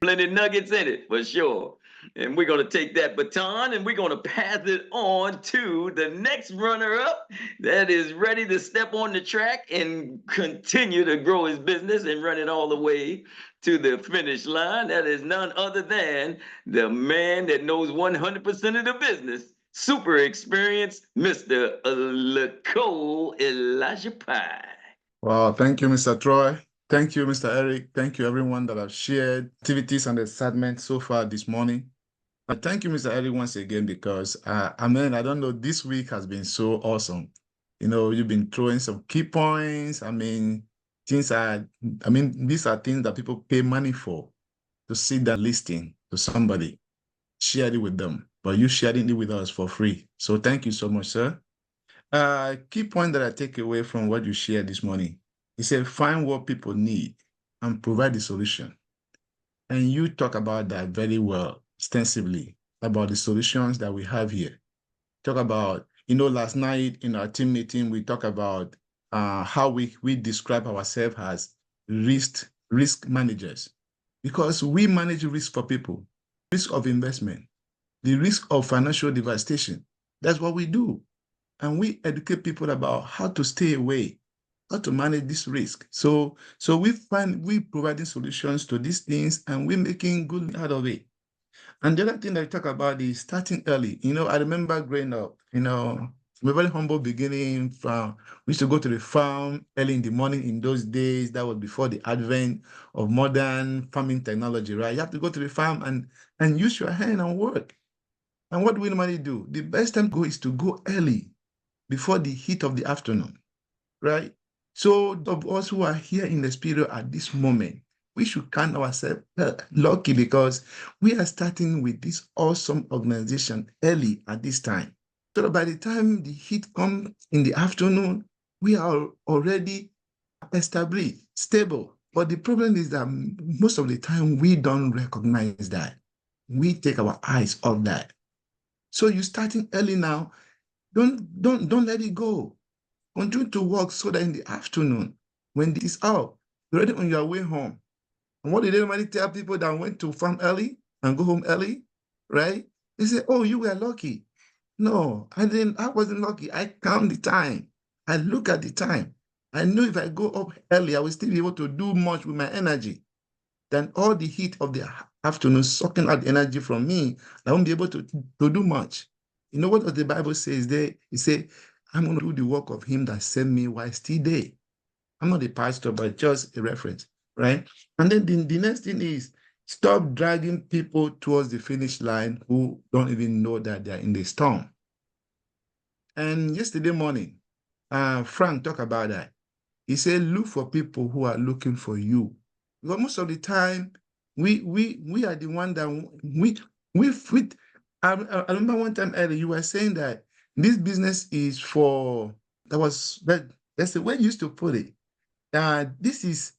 Plenty nuggets in it for sure. And we're going to take that baton and we're going to pass it on to the next runner-up that is ready to step on the track and continue to grow his business and run it all the way to the finish line. That is none other than the man that knows 100% of the business, super experienced, Mr. Lacole Elijah Pye. Wow, thank you, Mr. Troy. Thank you, Mr. Erik. Thank you, everyone that have shared activities and excitement so far this morning. And thank you, Mr. Erik, once again, because, I don't know, this week has been so awesome. You know, you've been throwing some key points. These are things that people pay money for, to see that listing to somebody, share it with them, but you sharing it with us for free. So thank you so much, sir. Key point that I take away from what you shared this morning, you said find what people need and provide the solution. And you talk about that very well, extensively, about the solutions that we have here. Talk about, last night in our team meeting, we talk about how we describe ourselves as risk managers, because we manage risk for people, risk of investment, the risk of financial devastation. That's what we do. And we educate people about how to stay away, how to manage this risk. So we providing solutions to these things, and we're making good out of it. And the other thing that we talk about is starting early. I remember growing up, we're very humble beginning from, we used to go to the farm early in the morning in those days. That was before the advent of modern farming technology, right? You have to go to the farm and use your hand and work. And what do we normally do? The best time to go is to go early, before the heat of the afternoon, right? So of us who are here in the spirit at this moment, we should count ourselves lucky, because we are starting with this awesome organization early at this time. So that by the time the heat comes in the afternoon, we are already established, stable. But the problem is that most of the time we don't recognize that. We take our eyes off that. So you're starting early now. Don't let it go. Continue to work so that in the afternoon, when this is out, you're ready on your way home. And what did they normally tell people that went to farm early and go home early, right? They say, oh, you were lucky. No, I wasn't lucky. I count the time. I look at the time. I know if I go up early, I will still be able to do much with my energy. Then all the heat of the afternoon sucking out the energy from me, I won't be able to do much. You know what the Bible says there? It says, I'm going to do the work of him that sent me while still there. I'm not a pastor, but just a reference, right? And then the next thing is, stop dragging people towards the finish line who don't even know that they're in the storm. And yesterday morning, Frank talked about that. He said, look for people who are looking for you. Because most of the time, we are the one that we fit. I remember one time earlier, you were saying that this business is for, that's the way you used to put it. This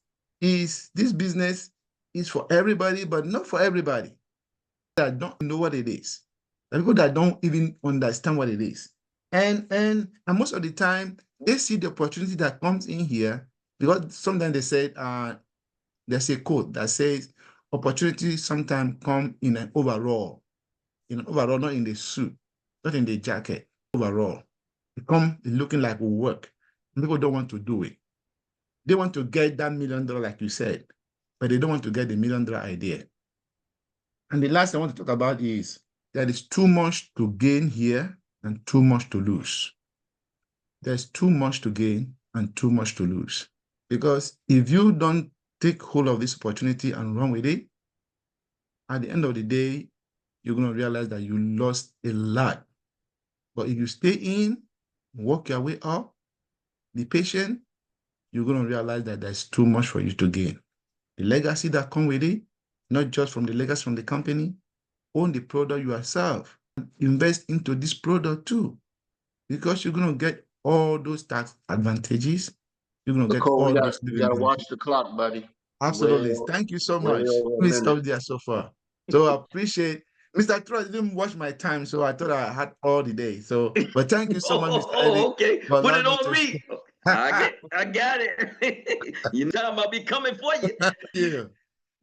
business is for everybody, but not for everybody that don't know what it is. The people that don't even understand what it is. And most of the time, they see the opportunity that comes in here, because sometimes they say, there's a quote that says, opportunities sometimes come in an overall, not in the suit, not in the jacket, overall. They come looking like will work. People don't want to do it. They want to get that $1 million, like you said, but they don't want to get the $1 million idea. And the last I want to talk about is there is too much to gain here and too much to lose. There's too much to gain and too much to lose. Because if you don't take hold of this opportunity and run with it, at the end of the day, you're going to realize that you lost a lot. But if you stay in, work your way up, be patient, you're going to realize that there's too much for you to gain. The legacy that comes with it, not just from the legacy from the company, own the product yourself. Invest into this product too, because you're going to get all those tax advantages. You're going to get all those. You got to watch the clock, buddy. Absolutely. Thank you so much. We stopped there so far. So I appreciate Mr. Troy didn't watch my time, so I thought I had all the day. So, but thank you so much, Mr. Erik. Okay. Put it on me. I got it. You know, I'll be coming for you. Yeah.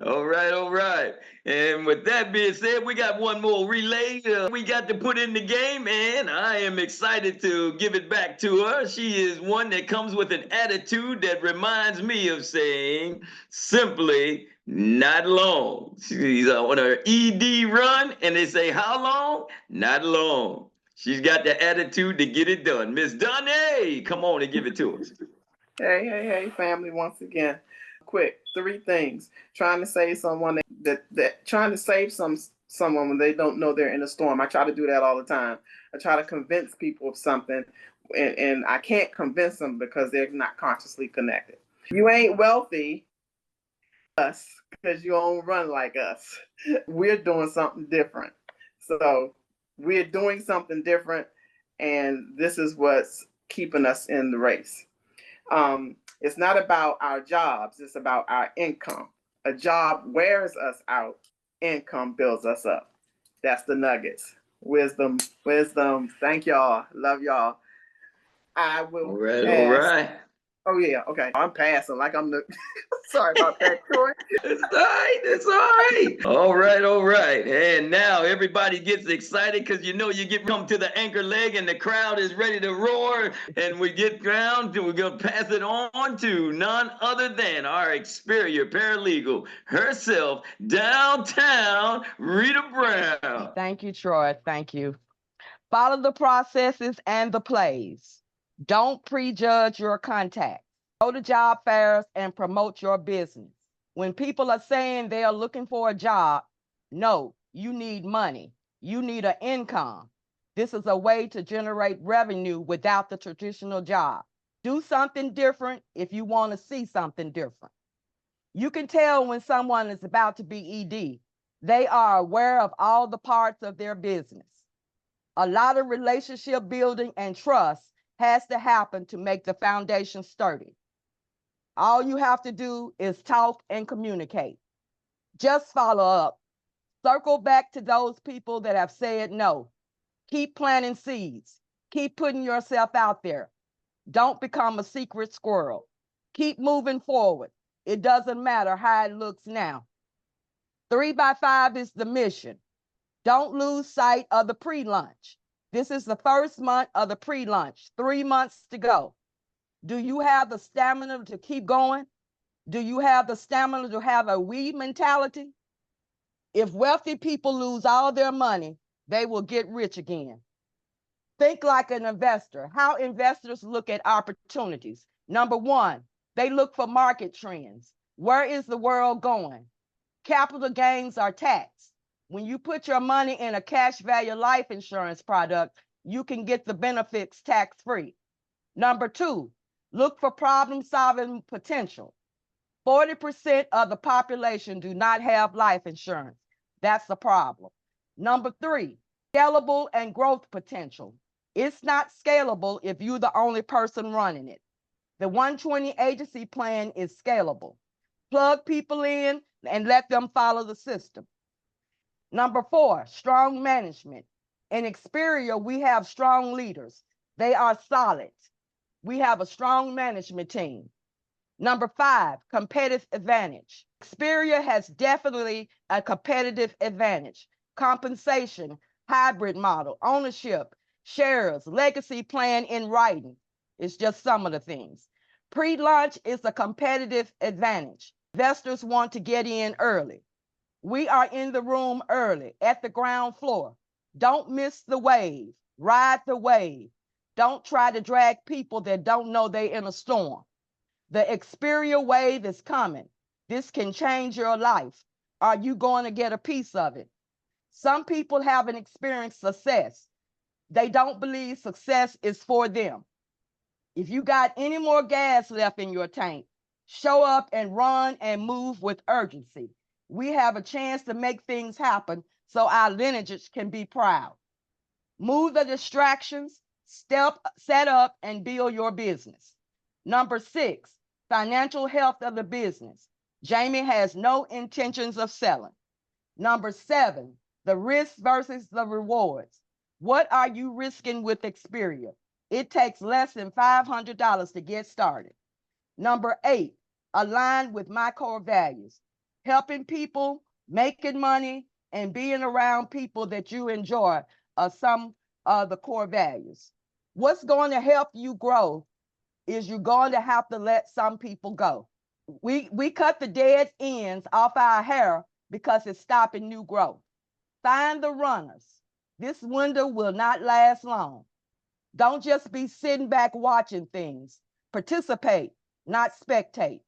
All right, all right. And with that being said, we got one more relay we got to put in the game, and I am excited to give it back to her. She is one that comes with an attitude that reminds me of saying simply, not long. She's on her ED run, and they say, how long? Not long. She's got the attitude to get it done. Miss Donnay, come on and give it to us. Hey, family, once again. Quick, three things. Trying to save someone trying to save someone when they don't know they're in a storm. I try to do that all the time. I try to convince people of something, and I can't convince them because they're not consciously connected. You ain't wealthy, us, because you don't run like us. We're doing something different. So we're doing something different, and this is what's keeping us in the race. It's not about our jobs, it's about our income. A job wears us out, income builds us up. That's the nuggets. Wisdom. Thank y'all. Love y'all. I will All right, pass. all right. Oh yeah, okay. I'm passing like I'm the sorry about that, Troy. It's all right. It's all right. All right. All right. And now everybody gets excited because you know you come to the anchor leg and the crowd is ready to roar. And we get down to, we're going to pass it on to none other than our Experior paralegal herself, downtown Rita Brown. Thank you, Troy. Thank you. Follow the processes and the plays. Don't prejudge your contacts. Go to job fairs and promote your business. When people are saying they are looking for a job, no, you need money. You need an income. This is a way to generate revenue without the traditional job. Do something different if you want to see something different. You can tell when someone is about to be ED. They are aware of all the parts of their business. A lot of relationship building and trust has to happen to make the foundation sturdy. All you have to do is talk and communicate. Just follow up. Circle back to those people that have said no. Keep planting seeds. Keep putting yourself out there. Don't become a secret squirrel. Keep moving forward. It doesn't matter how it looks now. 3x5 is the mission. Don't lose sight of the pre-lunch. This is the first month of the pre-lunch, 3 months to go. Do you have the stamina to keep going? Do you have the stamina to have a we mentality? If wealthy people lose all their money, they will get rich again. Think like an investor. How investors look at opportunities. Number one, they look for market trends. Where is the world going? Capital gains are taxed. When you put your money in a cash value life insurance product, you can get the benefits tax-free. Number two, look for problem-solving potential. 40% of the population do not have life insurance. That's the problem. Number three, scalable and growth potential. It's not scalable if you're the only person running it. The 120 agency plan is scalable. Plug people in and let them follow the system. Number four, strong management. In Experior, we have strong leaders. They are solid. We have a strong management team. Number five, competitive advantage. Experior has definitely a competitive advantage. Compensation, hybrid model, ownership, shares, legacy plan in writing. It's just some of the things. Pre-launch is a competitive advantage. Investors want to get in early. We are in the room early at the ground floor. Don't miss the wave. Ride the wave. Don't try to drag people that don't know they're in a storm. The Experior wave is coming. This can change your life. Are you going to get a piece of it? Some people haven't experienced success. They don't believe success is for them. If you got any more gas left in your tank, show up and run and move with urgency. We have a chance to make things happen so our lineages can be proud. Move the distractions, set up and build your business. Number six, financial health of the business. Jamie has no intentions of selling. Number seven, the risk versus the rewards. What are you risking with Experior? It takes less than $500 to get started. Number eight, align with my core values. Helping people, making money, and being around people that you enjoy are some of the core values. What's going to help you grow is you're going to have to let some people go. We cut the dead ends off our hair because it's stopping new growth. Find the runners. This window will not last long. Don't just be sitting back watching things. Participate, not spectate.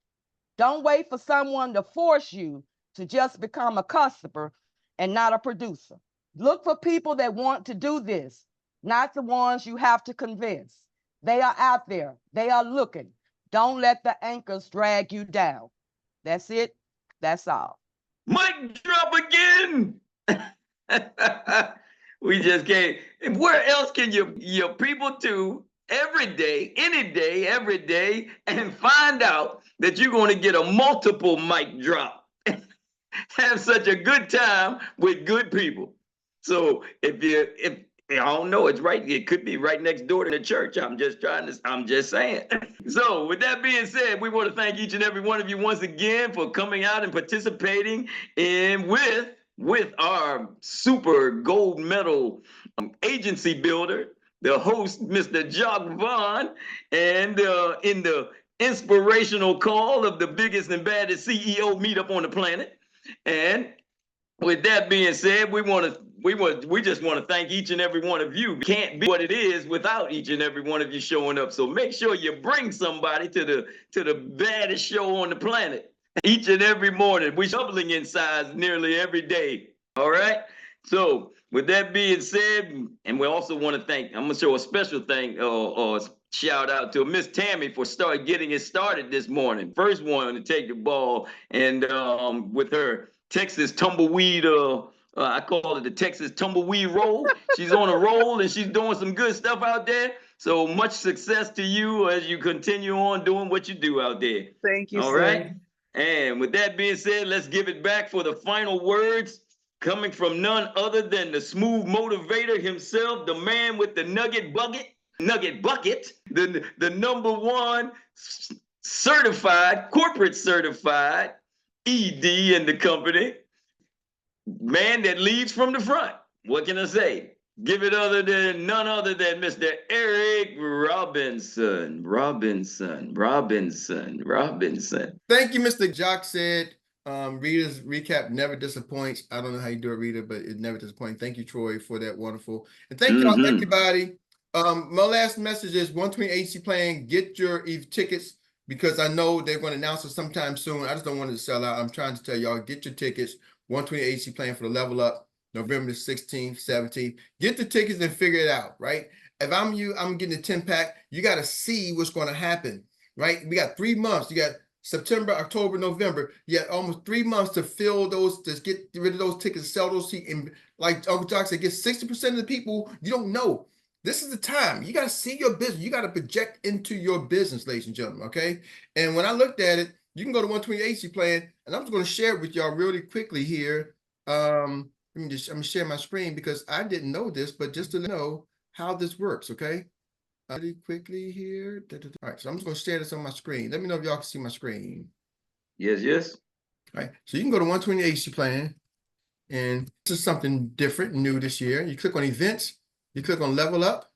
Don't wait for someone to force you to just become a customer and not a producer. Look for people that want to do this, not the ones you have to convince. They are out there. They are looking. Don't let the anchors drag you down. That's it. That's all. Mic drop again. We just can't. Where else can your people do every day, any day, every day, and find out that you're going to get a multiple mic drop? Have such a good time with good people. So if I don't know, it's right. It could be right next door to the church. I'm just saying. So with that being said, we want to thank each and every one of you once again for coming out and participating with our super gold medal agency builder, the host, Mr. Jock Vaughn, and in the inspirational call of the biggest and baddest CEO meetup on the planet. And with that being said, we just want to thank each and every one of you. Can't be what it is without each and every one of you showing up. So make sure you bring somebody to the baddest show on the planet each and every morning. We're doubling in size nearly every day. All right. So with that being said, and we also want to thank, I'm gonna show a special thank or shout out to Miss Tammy for getting it started this morning. First one to take the ball, and with her Texas tumbleweed, I call it the Texas tumbleweed roll. She's on a roll and she's doing some good stuff out there. So much success to you as you continue on doing what you do out there. Thank you, All sir. right. And with that being said, let's give it back for the final words coming from none other than the smooth motivator himself, the man with the nugget bucket, the #1 certified, corporate certified ED in the company, man that leads from the front. What can I say? Give it none other than Mr. Erik Robinson. Thank you, Mr. Jock said. Reader's recap never disappoints. I don't know how you do it, Reader, but it never disappoints. Thank you, Troy, for that wonderful. And thank you, everybody. My last message is 120 agency plan. Get your tickets because I know they're going to announce it sometime soon. I just don't want it to sell out. I'm trying to tell y'all, get your tickets. 120 agency plan for the level up, November the 16th, 17th. Get the tickets and figure it out, right? If I'm you, I'm getting a 10-pack. You got to see what's going to happen, right? We got 3 months. You got September, October, November. You got almost 3 months to fill those, to get rid of those tickets, sell those seats. And like Uncle Jock said, get 60% of the people you don't know. This is the time. You got to see your business. You got to project into your business, ladies and gentlemen, okay? And when I looked at it, you can go to 120 agency plan, and I'm just going to share it with y'all really quickly here. I'm going to share my screen because I didn't know this, but just to know how this works, okay? Really quickly here. All right, so I'm just going to share this on my screen. Let me know if y'all can see my screen. Yes. All right, so you can go to 120 agency plan, and this is something different, new this year. You click on events, you click on level up,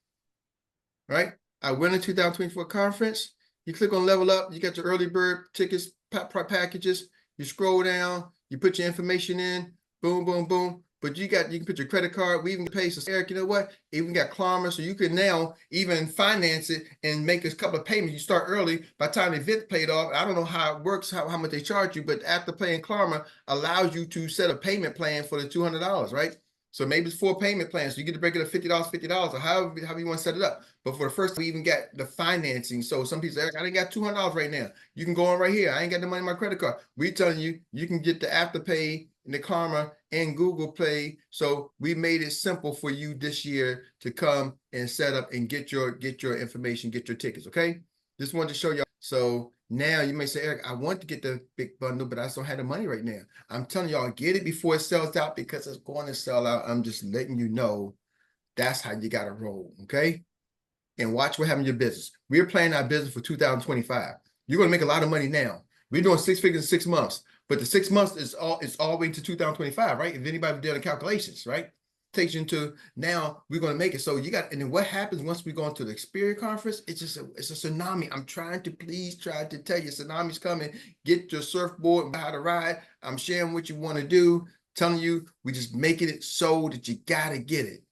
right? I win a 2024 conference. You click on level up, you got your early bird tickets, packages. You scroll down, you put your information in, boom, boom, boom. But you can put your credit card. We even pay. So Erik, you know what? Even got Klarna, so you can now even finance it and make a couple of payments. You start early. By the time the event paid off, I don't know how it works, how much they charge you, but after paying Klarna allows you to set a payment plan for the $200, right? So maybe it's 4 payment plans. So you get to break it up $50, or however you want to set it up. But for the first, we even got the financing. So some people say, I ain't got $200 right now. You can go on right here. I ain't got the money in my credit card. We telling you, you can get the Afterpay and the Karma and Google Play. So we made it simple for you this year to come and set up and get your information, get your tickets. Okay. Just wanted to show y'all. So now you may say, Erik, I want to get the big bundle, but I just don't have the money right now. I'm telling y'all, get it before it sells out because it's going to sell out. I'm just letting you know that's how you got to roll. Okay. And watch what happens in your business. We're planning our business for 2025. You're going to make a lot of money now. We're doing 6 figures in 6 months. But the 6 months is all the way to 2025, right? If anybody did the calculations, right? Takes you into now we're going to make it. So you got, and then what happens once we go into the Experience Conference? It's a tsunami. I'm trying to try to tell you, tsunami's coming. Get your surfboard and how to ride. I'm sharing what you want to do, telling you, we just making it so that you got to get it.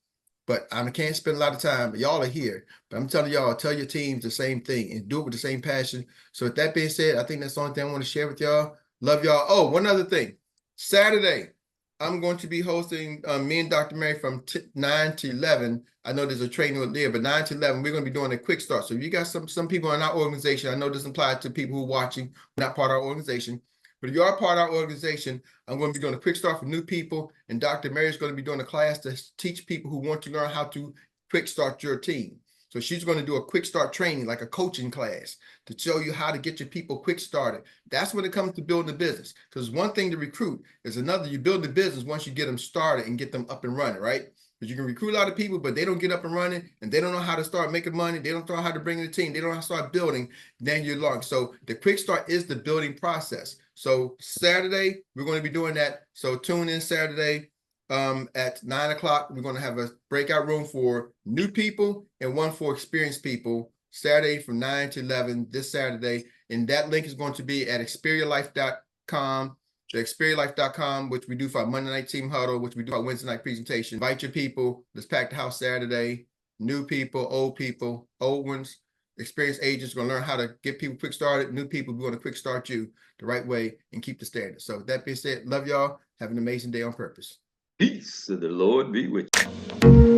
But I can't spend a lot of time, but y'all are here. But I'm telling y'all, tell your teams the same thing and do it with the same passion. So with that being said, I think that's the only thing I want to share with y'all. Love y'all. Oh, one other thing. Saturday, I'm going to be hosting me and Dr. Meri from 9 to 11. I know there's a training there, but 9 to 11, we're going to be doing a quick start. So if you got some people in our organization, I know this applies to people who are watching, not part of our organization, but if you are part of our organization, I'm going to be doing a quick start for new people, and Dr. Meri is going to be doing a class to teach people who want to learn how to quick start your team. So she's going to do a quick start training, like a coaching class, to show you how to get your people quick started. That's when it comes to building a business. Because one thing to recruit is another. You build the business once you get them started and get them up and running, right? Because you can recruit a lot of people, but they don't get up and running, and they don't know how to start making money. They don't know how to bring in a team. They don't know how to start building. Then you're lost. So the quick start is the building process. So Saturday, we're going to be doing that. So tune in Saturday. At 9 o'clock, we're going to have a breakout room for new people and one for experienced people. Saturday from 9 to 11 this Saturday. And that link is going to be at experialife.com, the experialife.com, which we do for our Monday night team huddle, which we do our Wednesday night presentation. Invite your people. Let's pack the house Saturday. New people, old ones. Experienced agents are going to learn how to get people quick started. New people, we're going to quick start you the right way and keep the standard. So that being said, love y'all. Have an amazing day on purpose. Peace of the Lord be with you.